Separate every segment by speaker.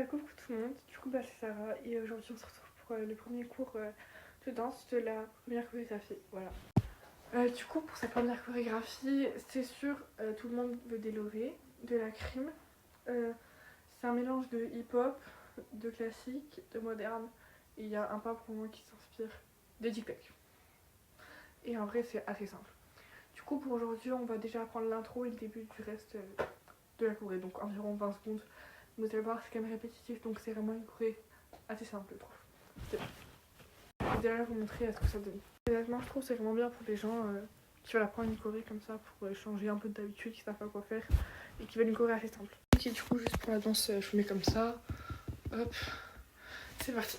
Speaker 1: coucou tout le monde, du coup c'est Sarah et aujourd'hui on se retrouve pour le premier cours de danse de la première chorégraphie, voilà. Du coup pour cette première chorégraphie, c'est sûr, tout le monde veut des laurées, de la crime. C'est un mélange de hip-hop, de classique, de moderne, et il y a un pas pour moi qui s'inspire de TikTok. Et en vrai c'est assez simple. Du coup pour aujourd'hui on va déjà apprendre l'intro et le début du reste de la choré, donc environ 20 secondes. Vous allez voir, c'est quand même répétitif, donc c'est vraiment une choré assez simple, je trouve. C'est bon. Je vais déjà vous montrer ce que ça donne. Honnêtement, je trouve que c'est vraiment bien pour les gens qui veulent apprendre une choré comme ça, pour changer un peu d'habitude, qui savent pas quoi faire, et qui veulent une choré assez simple. Ok, du coup, juste pour la danse, je vous mets comme ça. Hop, c'est parti.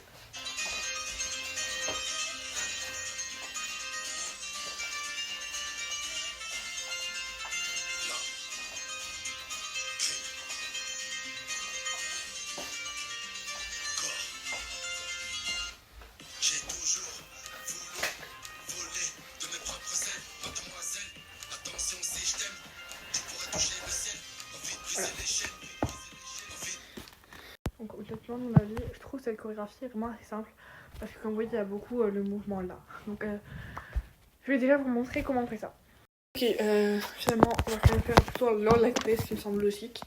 Speaker 1: Donc honnêtement, mon avis, je trouve cette chorégraphie vraiment assez simple parce que comme vous voyez, il y a beaucoup le mouvement là. Donc je vais déjà vous montrer comment on fait ça. Ok, finalement, on va quand même faire plutôt lors de la choré, ce qui me semble logique.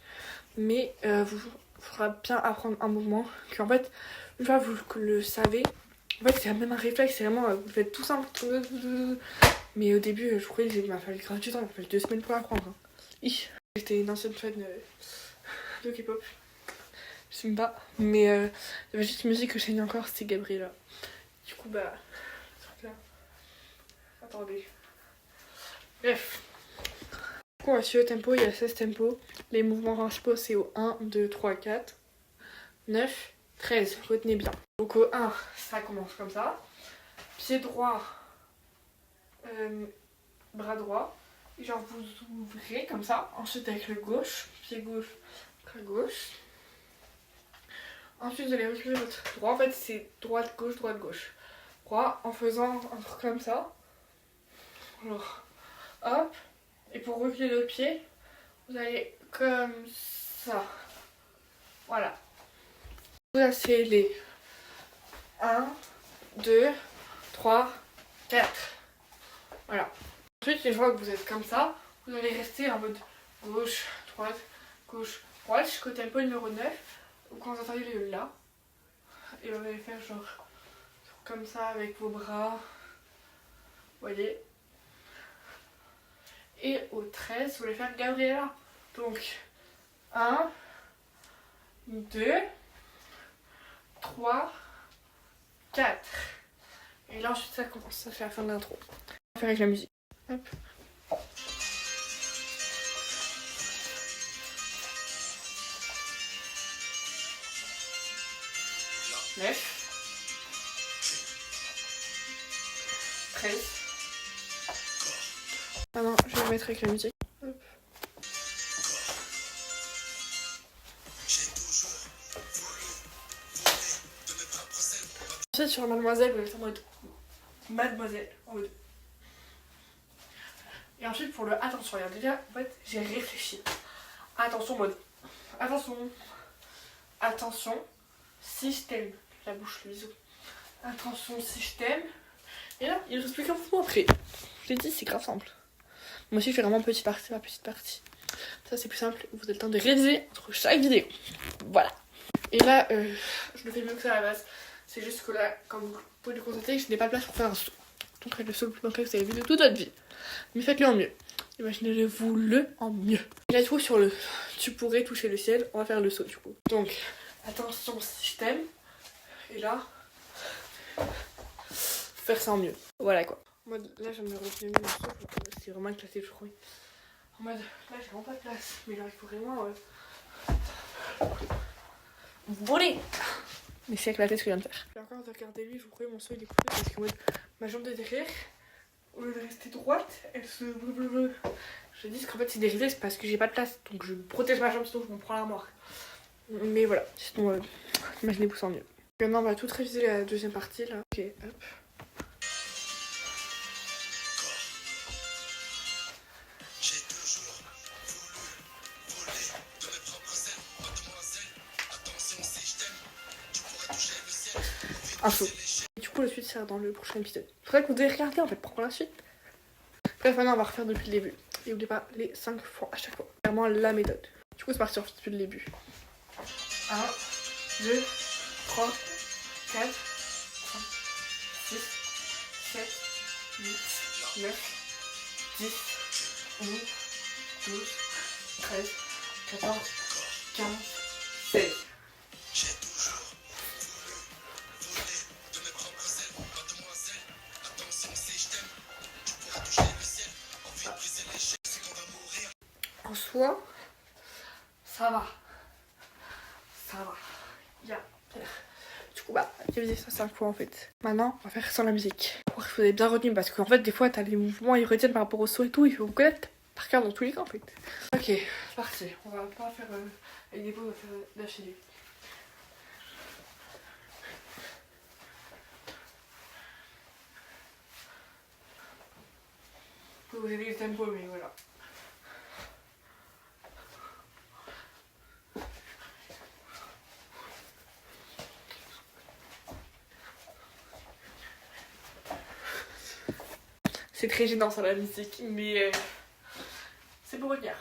Speaker 1: Mais vous faudra bien apprendre un mouvement qu'en fait, une fois que vous le savez, en fait c'est même un réflexe, c'est vraiment, vous faites tout simple. Mais au début, je croyais qu'il m'a fallu grave du temps, il m'a fallu 2 semaines pour l'apprendre. Hein. J'étais une ancienne fan de K-pop. Je sais même pas. Mais il y avait juste une musique que je saignais encore, c'était Gabriella. Du coup, bah, ce truc là. Attendez. Bref. Du coup, on va suivre le tempo, il y a 16 tempos. Les mouvements principaux, c'est au 1, 2, 3, 4, 9, 13. Retenez bien. Donc au 1, ça commence comme ça. Pied droit, bras droit. Et genre vous ouvrez comme ça. Ensuite avec le gauche, pied gauche, bras gauche. Ensuite vous allez reculer votre droit. En fait c'est droite gauche droit en faisant un truc comme ça. Alors hop. Et pour reculer le pied, vous allez comme ça. Voilà. Vous asseyez les 1, 2, 3, 4. Voilà. Ensuite, une fois que vous êtes comme ça, vous allez rester en mode gauche, droite, jusqu'au tempo numéro 9. Ou quand vous entendez le là. Et vous allez faire genre comme ça avec vos bras. Vous voyez. Et au 13, vous allez faire Gabriella. Donc 1, 2, 3, 4. Et là ensuite ça commence, ça fait la fin de l'intro. On va faire avec la musique. Hop. Neuf. 13. Ah non, je vais mettre avec la musique. Hop. Ensuite sur Mademoiselle, vous allez faire en mode Mademoiselle. En mode. Et ensuite pour le attention, regarde déjà, en fait j'ai réfléchi. Attention mode. Attention, si je t'aime. La bouche, le bisou. Attention, si je t'aime. Et là, il reste plus qu'un mouvement après. Je l'ai dit, c'est grave simple. Moi aussi, je fais vraiment petite partie par petite partie. Ça, c'est plus simple. Vous avez le temps de réviser entre chaque vidéo. Voilà. Et là, je le fais mieux que ça à la base. C'est juste que là, comme vous pouvez le constater, je n'ai pas de place pour faire un saut. Donc, c'est le saut le plus bancal que vous avez vu de toute votre vie. Mais faites-le en mieux. Imaginez-vous le en mieux. Et là, du coup, sur le tu pourrais toucher le ciel, on va faire le saut du coup. Donc, attention, si je t'aime. Et là, faire ça en mieux. Voilà quoi. En mode, là, je me retenu mon souffle. C'est vraiment éclaté, je crois. En mode, là, j'ai vraiment pas de place. Mais là, il faut vraiment. Voler. Mais c'est éclaté ce que je viens de faire. Et encore, regardez lui, je vous croyais mon saut il est coupé parce que ma jambe de derrière, au lieu de rester droite, elle se. Je dis qu'en fait, c'est dérivé, c'est parce que j'ai pas de place. Donc, je protège ma jambe, sinon je m'en prends l'armoire. Mais voilà, sinon, imaginez-vous sans mieux. Maintenant, on va tout réviser la deuxième partie là. Ok, hop. un saut. Et du coup la suite sera dans le prochain épisode. Faudrait que vous devez regarder en fait pour la suite. Bref, maintenant on va refaire depuis le début. Et n'oubliez pas les 5 fois à chaque fois. Vraiment la méthode. Du coup c'est parti, on fait depuis le début. 1, 2, 3, 4, 5, 6, 7, 8, 9, 10, 11, 12, 13, 14, 15, 16. En soi, ça va. Ça va. Il y a pire. Du coup, bah, j'ai visé ça 5 fois en fait. Maintenant, on va faire sans la musique. Pour que vous avez bien retenu parce qu'en fait, des fois, t'as les mouvements, ils retiennent par rapport au saut et tout. Il faut vous connaître par cœur dans tous les cas en fait. Ok, parti. On va pas faire avec des pauses, on va faire d'affilée. Je peux vous aider le tempo, mais voilà. C'est très gênant ça la musique, mais c'est pour revenir.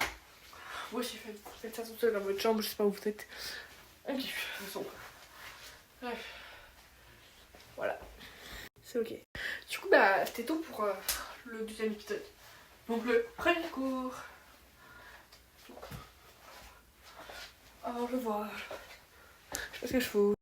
Speaker 1: Moi aussi faites ça tout seul dans votre chambre, je sais pas où vous êtes. On kiffe, le son. Bref. Voilà. C'est ok. Du coup bah c'était tout pour le deuxième épisode. Donc le premier cours. Au revoir. Je sais pas ce que je fous.